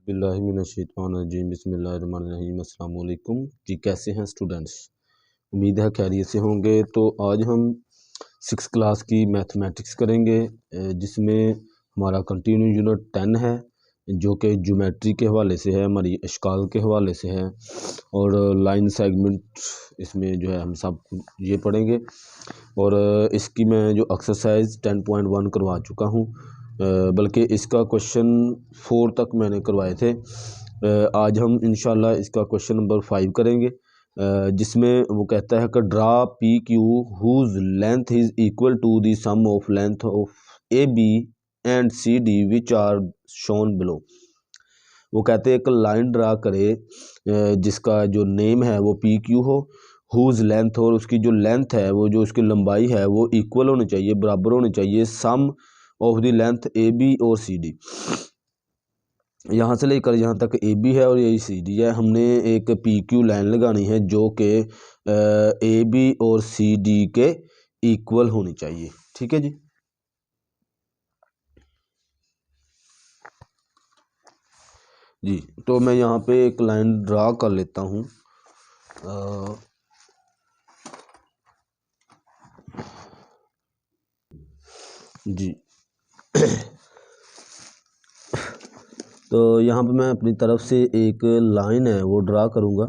बिस्मिल्लाहिर्रहमानिर्रहीम बिस्मिल्लाहिर्रहमानिर्रहीम अस्सलाम वालेकुम जी। कैसे हैं स्टूडेंट्स? उम्मीद है खैरियत से होंगे। तो आज हम 6 क्लास की मैथमेटिक्स करेंगे जिसमें हमारा कंटिन्यू यूनिट 10 है जो कि ज्योमेट्री के हवाले से है, हमारी अशकाल के हवाले से है और लाइन सेगमेंट इसमें जो है हम सब ये पढ़ेंगे। और इसकी मैं जो एक्सरसाइज 10.1 करवा चुका हूँ, बल्कि इसका क्वेश्चन 4 तक मैंने करवाए थे। आज हम इंशाल्लाह इसका क्वेश्चन नंबर 5 करेंगे जिसमें वो कहता है कि draw P Q whose length is equal to the sum of length of A B and C D which are shown below. वो कहते हैं एक लाइन ड्रा करे जिसका जो नेम है वो पी क्यू हो, हुज लेंथ और उसकी जो लेंथ है वो जो उसकी लंबाई है वो इक्वल होनी चाहिए, बराबर होनी चाहिए sum of the length A B और सी डी। यहाँ से लेकर यहाँ तक ए बी है और यही सी डी है। हमने एक पी क्यू लाइन लगानी है जो कि ए बी और सी डी के इक्वल होनी चाहिए। ठीक है जी। जी तो मैं यहाँ पे एक लाइन ड्रा कर लेता हूँ। जी तो यहाँ पे मैं अपनी तरफ से एक लाइन है वो ड्रा करूँगा।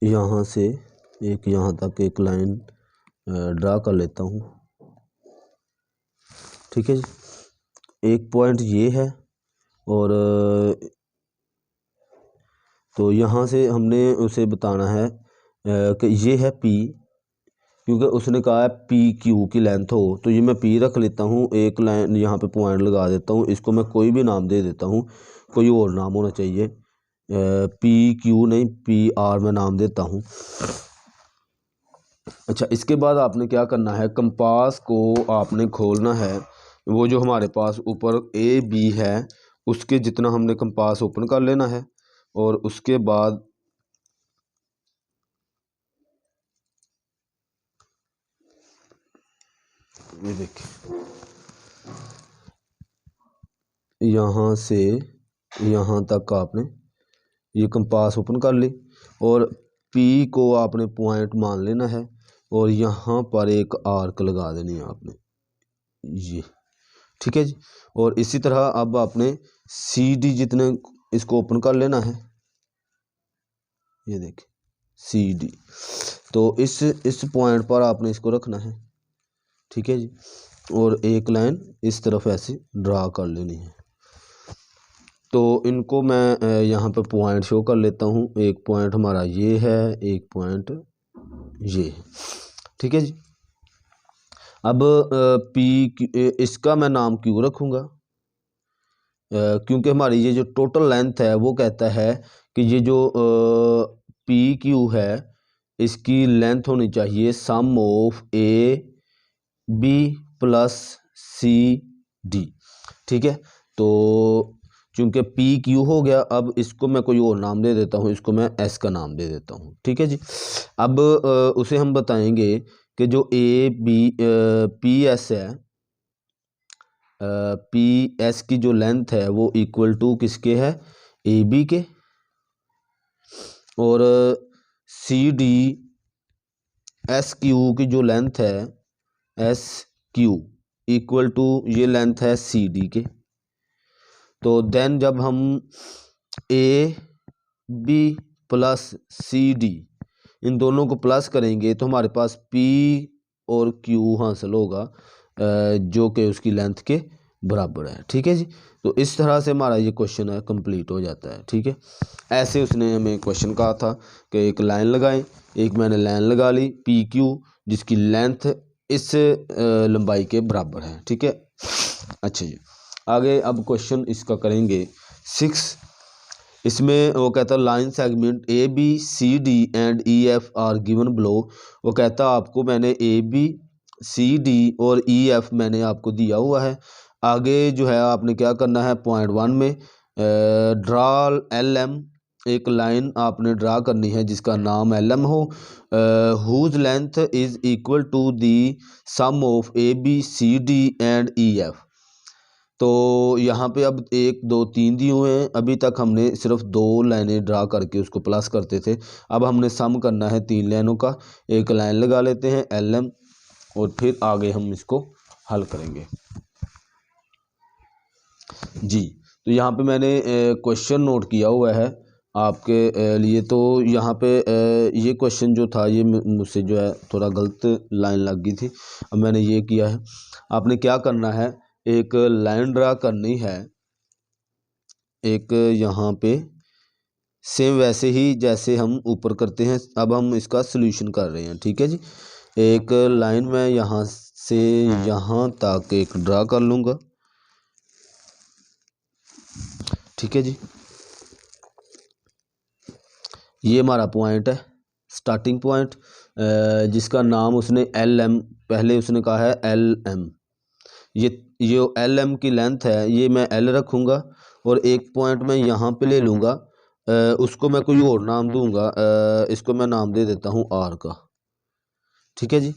यहाँ से एक यहाँ तक एक लाइन ड्रा कर लेता हूँ। ठीक है जी। एक पॉइंट ये है और तो यहाँ से हमने उसे बताना है कि ये है P, क्योंकि उसने कहा है पी क्यू की लेंथ हो, तो ये मैं P रख लेता हूँ। एक लाइन यहाँ पे पॉइंट लगा देता हूँ, इसको मैं कोई भी नाम दे देता हूँ, कोई और नाम होना चाहिए। पी क्यू नहीं, पी आर मैं नाम देता हूँ। अच्छा, इसके बाद आपने क्या करना है, कंपास को आपने खोलना है। वो जो हमारे पास ऊपर ए बी है उसके जितना हमने कंपास ओपन कर लेना है और उसके बाद ये देखिए यहाँ से यहाँ तक आपने ये कंपास ओपन कर ली और पी को आपने पॉइंट मान लेना है और यहाँ पर एक आर्क लगा देनी है आपने ये। ठीक है जी। और इसी तरह अब आपने सी डी जितने इसको ओपन कर लेना है, ये देखिए सी डी। तो इस पॉइंट पर आपने इसको रखना है। ठीक है जी। और एक लाइन इस तरफ ऐसे ड्रा कर लेनी है। तो इनको मैं यहाँ पे पॉइंट शो कर लेता हूँ। एक पॉइंट हमारा ये है, एक पॉइंट ये है। ठीक है जी। अब पी इसका मैं नाम क्यों रखूँगा, क्योंकि हमारी ये जो टोटल लेंथ है वो कहता है कि ये जो पी क्यू है इसकी लेंथ होनी चाहिए sum of A B plus C D. ठीक है। तो चूंकि पी क्यू हो गया, अब इसको मैं कोई और नाम दे देता हूँ, इसको मैं एस का नाम दे देता हूँ। ठीक है जी। अब उसे हम बताएंगे कि जो ए बी पी एस है, पी एस की जो लेंथ है वो इक्वल टू किसके है, ए बी के। और सी डी एस क्यू की जो लेंथ है एस क्यू इक्वल टू ये लेंथ है सी डी के। तो देन जब हम A B plus C D इन दोनों को प्लस करेंगे तो हमारे पास पी और क्यू हासिल होगा जो कि उसकी लेंथ के बराबर है। ठीक है जी। तो इस तरह से हमारा ये क्वेश्चन है कंप्लीट हो जाता है। ठीक है। ऐसे उसने हमें क्वेश्चन कहा था कि एक लाइन लगाएं, एक मैंने लाइन लगा ली पी क्यू जिसकी लेंथ इस लंबाई के बराबर है। ठीक है। अच्छा जी, आगे अब क्वेश्चन इसका करेंगे 6। इसमें वो कहता है line segment A B C D and E F are given below. वो कहता है आपको मैंने ए बी सी डी और ई एफ मैंने आपको दिया हुआ है। आगे जो है आपने क्या करना है, पॉइंट 1 में ड्रा एल एम, एक लाइन आपने ड्रा करनी है जिसका नाम एल एम हो, whose length is equal to the sum of A B C D and E F. तो यहाँ पे अब 1 2 3 दिए हुए हैं, अभी तक हमने सिर्फ 2 लाइनें ड्रा करके उसको प्लस करते थे। अब हमने सम करना है 3 लाइनों का। एक लाइन लगा लेते हैं LM और फिर आगे हम इसको हल करेंगे जी। तो यहाँ पे मैंने क्वेश्चन नोट किया हुआ है आपके लिए। तो यहाँ पे ये क्वेश्चन जो था ये मुझसे जो है थोड़ा गलत लाइन लग गई थी। अब मैंने ये किया है, आपने क्या करना है, एक लाइन ड्रा करनी है एक यहाँ पे, सेम वैसे ही जैसे हम ऊपर करते हैं। अब हम इसका सॉल्यूशन कर रहे हैं, ठीक है जी। एक लाइन मैं यहाँ से यहाँ तक एक ड्रा कर लूँगा, ठीक है जी। ये हमारा पॉइंट है, स्टार्टिंग पॉइंट, जिसका नाम उसने LM, पहले उसने कहा है LM। ये LM की लेंथ है, ये मैं L रखूँगा और एक पॉइंट मैं यहाँ पे ले लूँगा, उसको मैं कोई और नाम दूँगा, इसको मैं नाम दे देता हूँ R का, ठीक है जी।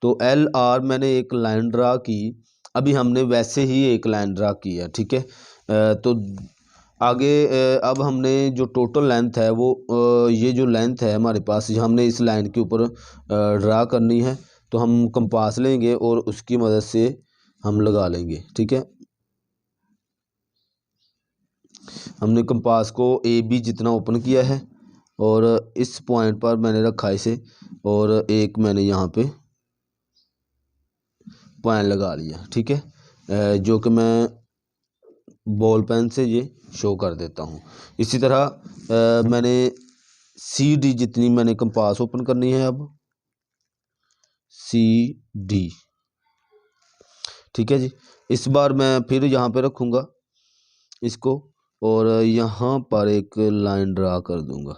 तो LR मैंने एक लाइन ड्रा की, अभी हमने वैसे ही एक लाइन ड्रा की है, ठीक है। तो आगे अब हमने जो टोटल लेंथ है वो ये जो लेंथ है हमारे पास, हमने इस लाइन के ऊपर ड्रा करनी है। तो हम कंपास लेंगे और उसकी मदद से हम लगा लेंगे, ठीक है। हमने कंपास को AB जितना ओपन किया है और इस पॉइंट पर मैंने रखा इसे, और एक मैंने यहाँ पे पॉइंट लगा लिया, ठीक है, जो कि मैं बॉल पेन से ये शो कर देता हूँ। इसी तरह मैंने CD जितनी मैंने कंपास ओपन करनी है, अब CD, ठीक है जी। इस बार मैं फिर यहाँ पे रखूँगा इसको और यहाँ पर एक लाइन ड्रा कर दूँगा,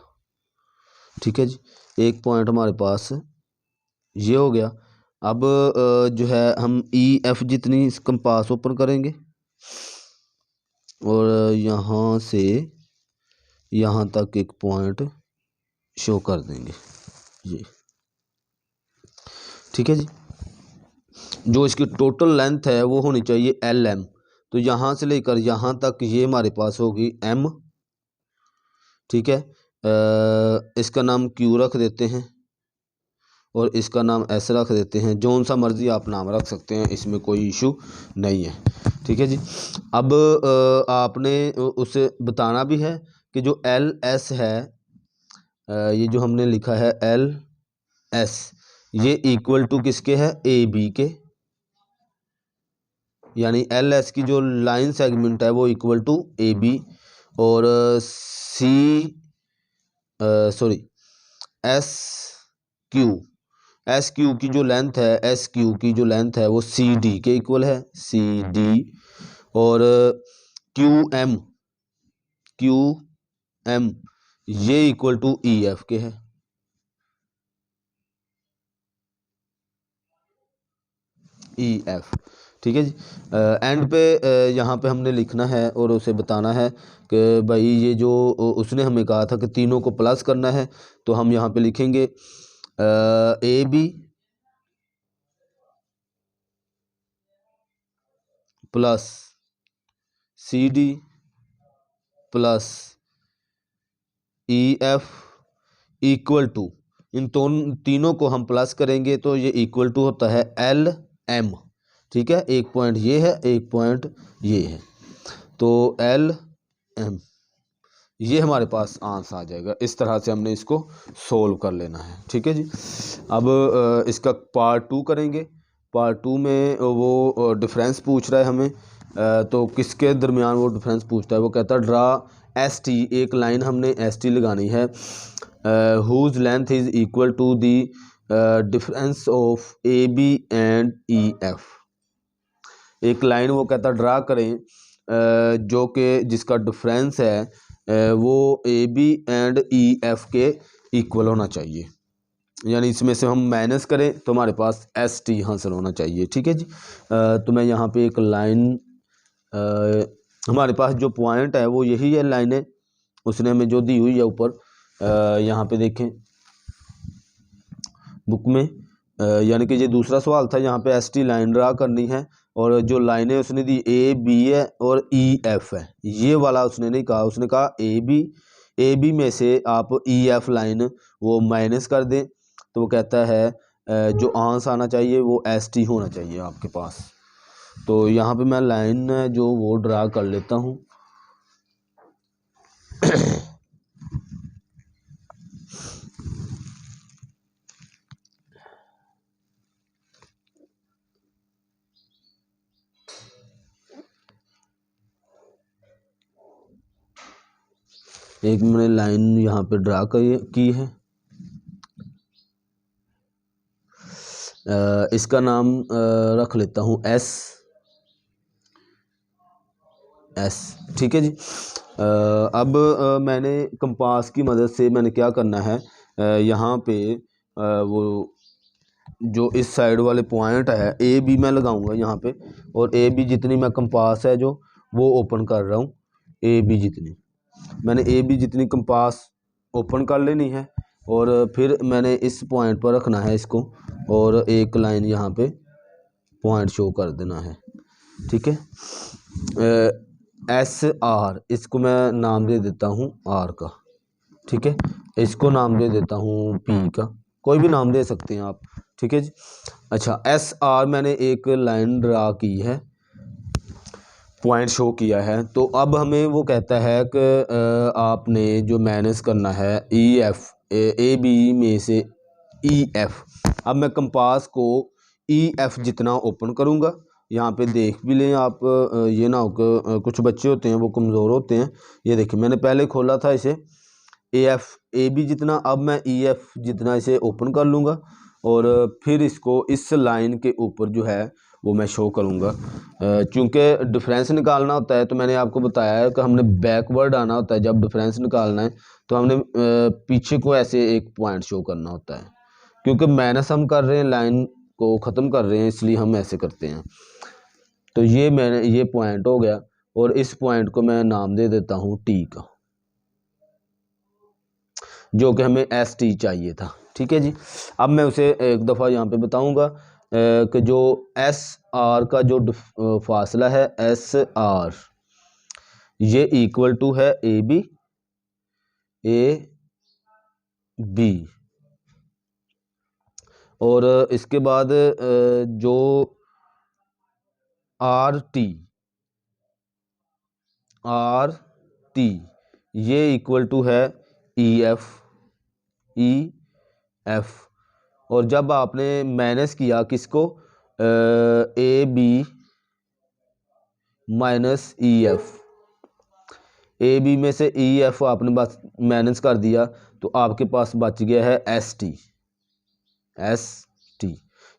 ठीक है जी। एक पॉइंट हमारे पास ये हो गया। अब जो है हम EF जितनी कंपास ओपन करेंगे और यहाँ से यहाँ तक एक पॉइंट शो कर देंगे ये, ठीक है जी। जो इसकी टोटल लेंथ है वो होनी चाहिए LM। तो यहाँ से लेकर यहाँ तक ये हमारे पास होगी M, ठीक है। इसका नाम Q रख देते हैं और इसका नाम S रख देते हैं, जौन सा मर्जी आप नाम रख सकते हैं, इसमें कोई इशू नहीं है, ठीक है जी। अब आपने उसे बताना भी है कि जो LS है, ये जो हमने लिखा है LS, ये इक्वल टू किसके है, AB के, यानी LS की जो लाइन सेगमेंट है वो इक्वल टू AB, और SQ की जो लेंथ है, SQ की जो लेंथ है वो CD के इक्वल है, CD, और QM ये इक्वल टू EF के है, EF, ठीक है जी। एंड पे यहाँ पे हमने लिखना है और उसे बताना है कि भाई ये जो उसने हमें कहा था कि तीनों को प्लस करना है, तो हम यहाँ पे लिखेंगे AB plus CD plus EF equal to, इन तीनों को हम प्लस करेंगे तो ये इक्वल टू होता है LM, ठीक है। एक पॉइंट ये है, एक पॉइंट ये है, तो LM ये हमारे पास आंसर आ जाएगा। इस तरह से हमने इसको सोल्व कर लेना है, ठीक है जी। अब इसका पार्ट 2 करेंगे। पार्ट 2 में वो डिफरेंस पूछ रहा है हमें, तो किसके दरमियान वो डिफरेंस पूछता है, वो कहता है ड्रा ST, एक लाइन हमने ST लगानी है, whose length is equal to the difference of AB and EF। एक लाइन वो कहता ड्रा करें जो कि जिसका डिफरेंस है वो AB एंड EF के इक्वल होना चाहिए, यानी इसमें से हम माइनस करें तो हमारे पास ST हासिल होना चाहिए, ठीक है जी। तो मैं यहाँ पे एक लाइन, हमारे पास जो पॉइंट है वो यही है, लाइन है उसने हमें जो दी हुई है ऊपर, यहाँ पे देखें बुक में, यानी कि ये दूसरा सवाल था, यहाँ पे ST लाइन ड्रा करनी है, और जो लाइनें उसने दी ए बी है और ई एफ है, ये वाला उसने नहीं कहा, उसने कहा ए बी में से आप ई एफ लाइन वो माइनस कर दें। तो वो कहता है जो आंस आना चाहिए वो एस टी होना चाहिए आपके पास। तो यहाँ पे मैं लाइन जो वो ड्रा कर लेता हूँ। एक मैंने लाइन यहाँ पे ड्रा की है। इसका नाम रख लेता हूँ एस, ठीक है जी। अब मैंने कंपास की मदद से मैंने क्या करना है, यहाँ पे वो जो इस साइड वाले पॉइंट है ए बी मैं लगाऊंगा यहाँ पे, और ए बी जितनी मैं कंपास है जो वो ओपन कर रहा हूँ, ए बी जितनी मैंने ए बी जितनी कंपास ओपन कर लेनी है, और फिर मैंने इस पॉइंट पर रखना है इसको, और एक लाइन यहाँ पे पॉइंट शो कर देना है, ठीक है। एस आर, इसको मैं नाम दे देता हूँ आर का, ठीक है। इसको नाम दे देता हूँ पी का, कोई भी नाम दे सकते हैं आप, ठीक है जी। अच्छा, एस आर मैंने एक लाइन ड्रा की है, पॉइंट शो किया है। तो अब हमें वो कहता है कि आपने जो माइनस करना है ई एफ, ए बी में से ई एफ। अब मैं कंपास को ई एफ जितना ओपन करूँगा, यहाँ पे देख भी लें आप, ये ना हो कि कुछ बच्चे होते हैं वो कमज़ोर होते हैं। ये देखिए मैंने पहले खोला था इसे ए बी जितना, अब मैं ई एफ जितना इसे ओपन कर लूँगा, और फिर इसको इस लाइन के ऊपर जो है वो मैं शो करूँगा। चूँकि डिफरेंस निकालना होता है, तो मैंने आपको बताया है कि हमने बैकवर्ड आना होता है। जब डिफरेंस निकालना है तो हमने पीछे को ऐसे एक पॉइंट शो करना होता है, क्योंकि माइनस हम कर रहे हैं, लाइन को ख़त्म कर रहे हैं, इसलिए हम ऐसे करते हैं। तो ये पॉइंट हो गया, और इस पॉइंट को मैं नाम दे देता हूँ टी का, जो कि हमें एस टी चाहिए था, ठीक है जी। अब मैं उसे एक दफ़ा यहाँ पे बताऊँगा कि जो एस आर का जो फासला है, एस आर ये इक्वल टू है ए बी, और इसके बाद जो आर टी ये इक्वल टू है ई एफ। और जब आपने माइनस किया किसको, A B minus E F, A B में से ई एफ आपने बस माइनस कर दिया, तो आपके पास बच गया है एस टी।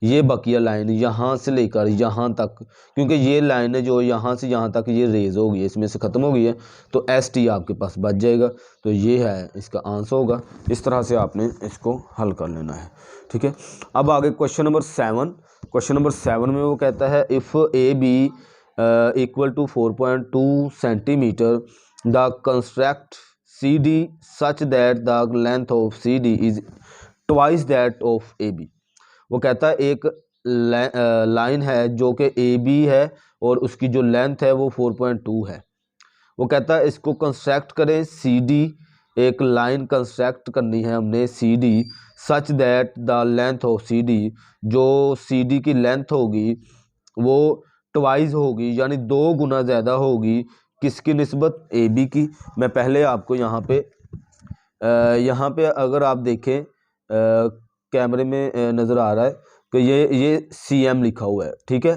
ये बकिया लाइन यहाँ से लेकर यहाँ तक, क्योंकि ये लाइन है जो यहाँ से यहाँ तक ये रेज हो गई है, इसमें से ख़त्म हो गई है, तो एस टी आपके पास बच जाएगा। तो ये है इसका आंसर होगा। इस तरह से आपने इसको हल कर लेना है, ठीक है। अब आगे क्वेश्चन नंबर 7। क्वेश्चन नंबर 7 में वो कहता है if A B equal to 4.2 centimetre the construct C D such that the length of C D is twice that of A B. वो कहता है एक लाइन है जो कि ए बी है, और उसकी जो लेंथ है वो 4.2 है। वो कहता है इसको कंस्ट्रक्ट करें, सी डी, एक लाइन कंस्ट्रक्ट करनी है हमने C D, such that the length of C D, जो सी डी की लेंथ होगी वो ट्वाइस होगी, यानी 2 गुना ज़्यादा होगी किसकी निस्बत, ए बी की। मैं पहले आपको यहाँ पे अगर आप देखें कैमरे में नज़र आ रहा है कि ये सी एम लिखा हुआ है, ठीक है।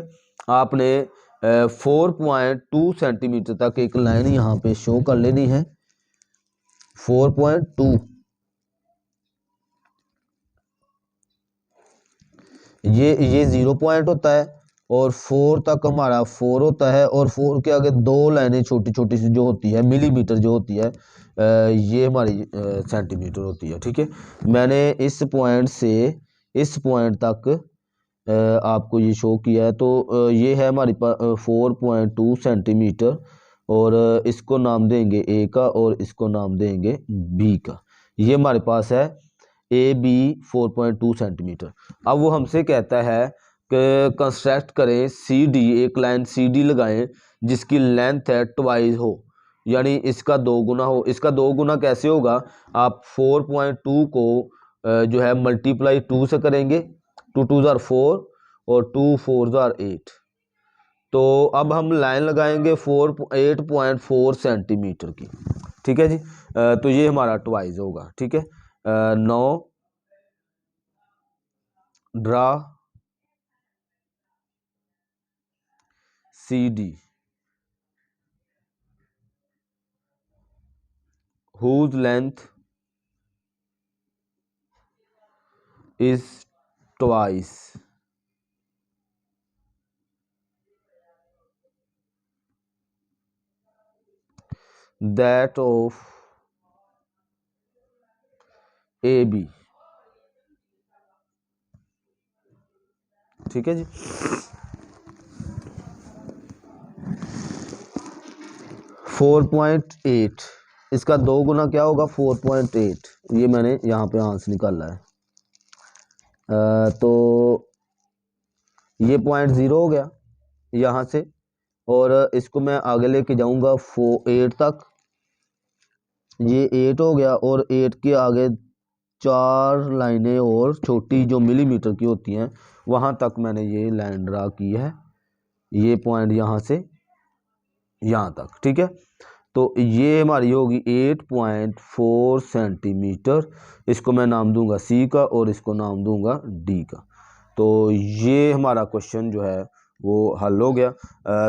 आपने 4.2 सेंटीमीटर तक एक लाइन यहाँ पे शो कर लेनी है, 4.2। ये 0 पॉइंट होता है, और 4 तक हमारा 4 होता है, और 4 के आगे 2 लाइनें छोटी छोटी सी जो होती है, मिलीमीटर जो होती है, ये हमारी सेंटीमीटर होती है, ठीक है। मैंने इस पॉइंट से इस पॉइंट तक आपको ये शो किया है। तो ये है हमारे पास 4.2 सेंटीमीटर, और इसको नाम देंगे ए का, और इसको नाम देंगे बी का। ये हमारे पास है ए बी 4.2 सेंटीमीटर। अब वो हमसे कहता है कंस्ट्रक्ट करें सी डी, एक लाइन सी डी लगाएं जिसकी लेंथ है ट्वाइस हो, यानी इसका 2 गुना हो। इसका 2 गुना कैसे होगा, आप 4.2 को जो है मल्टीप्लाई 2 से करेंगे, 2 2 ज़ार 4 और 2 4 ज़ार 8। तो अब हम लाइन लगाएंगे 8.4 सेंटीमीटर की, ठीक है जी। तो ये हमारा ट्वाइस होगा, ठीक है। 9 draw C D whose length is twice that of AB, ठीक है जी। फोर 4.8, इसका 2 गुना क्या होगा 4.8, ये मैंने यहाँ पे आंसर निकाला है। तो ये 0.0 हो गया यहाँ से, और इसको मैं आगे लेके जाऊँगा 8 तक, ये 8 हो गया, और 8 के आगे 4 लाइनें और छोटी जो मिलीमीटर की होती हैं वहाँ तक मैंने ये लाइन ड्रा की है, ये पॉइंट यहाँ से यहाँ तक, ठीक है। तो ये हमारी होगी 8.4 सेंटीमीटर, इसको मैं नाम दूंगा सी का और इसको नाम दूंगा डी का। तो ये हमारा क्वेश्चन जो है वो हल हो गया।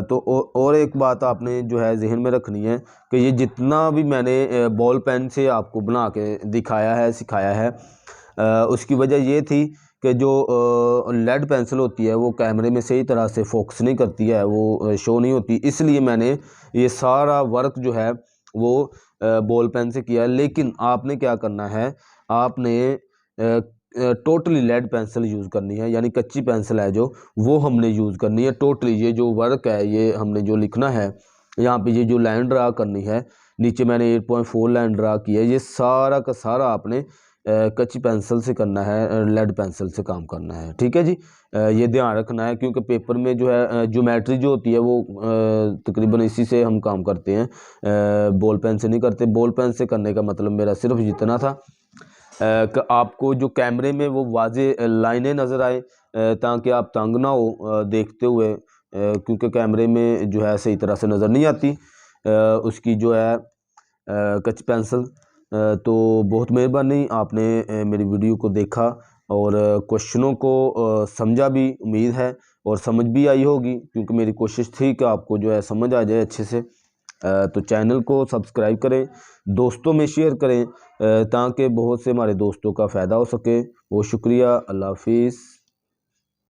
तो और एक बात आपने जो है जहन में रखनी है कि ये जितना भी मैंने बॉल पेन से आपको बना के दिखाया है, सिखाया है, उसकी वजह ये थी कि जो लेड पेंसिल होती है वो कैमरे में सही तरह से फोकस नहीं करती है, वो शो नहीं होती, इसलिए मैंने ये सारा वर्क जो है वो बॉल पेन से किया है। लेकिन आपने क्या करना है, आपने टोटली लेड पेंसिल यूज़ करनी है, यानी कच्ची पेंसिल है जो, वो हमने यूज़ करनी है टोटली। ये जो वर्क है, ये हमने जो लिखना है यहाँ पे, ये जो लाइन ड्रा करनी है, नीचे मैंने 8.4 लाइन ड्रा की है, ये सारा का सारा आपने कच्ची पेंसिल से करना है, लेड पेंसिल से काम करना है, ठीक है जी। ये ध्यान रखना है, क्योंकि पेपर में जो है ज्योमेट्री जो होती है वो तकरीबन इसी से हम काम करते हैं, बॉल पेन से नहीं करते। बॉल पेन से करने का मतलब मेरा सिर्फ इतना था कि आपको जो कैमरे में वो वाजे लाइनें नज़र आए, ताकि आप तंग ना हो देखते हुए, क्योंकि कैमरे में जो है सही तरह से नज़र नहीं आती उसकी जो है कच्ची पेंसिल। तो बहुत मेहरबानी, आपने मेरी वीडियो को देखा और क्वेश्चनों को समझा भी, उम्मीद है, और समझ भी आई होगी, क्योंकि मेरी कोशिश थी कि आपको जो है समझ आ जाए अच्छे से। तो चैनल को सब्सक्राइब करें, दोस्तों में शेयर करें, ताकि बहुत से हमारे दोस्तों का फ़ायदा हो सके। बहुत शुक्रिया, अल्लाह हाफिज़।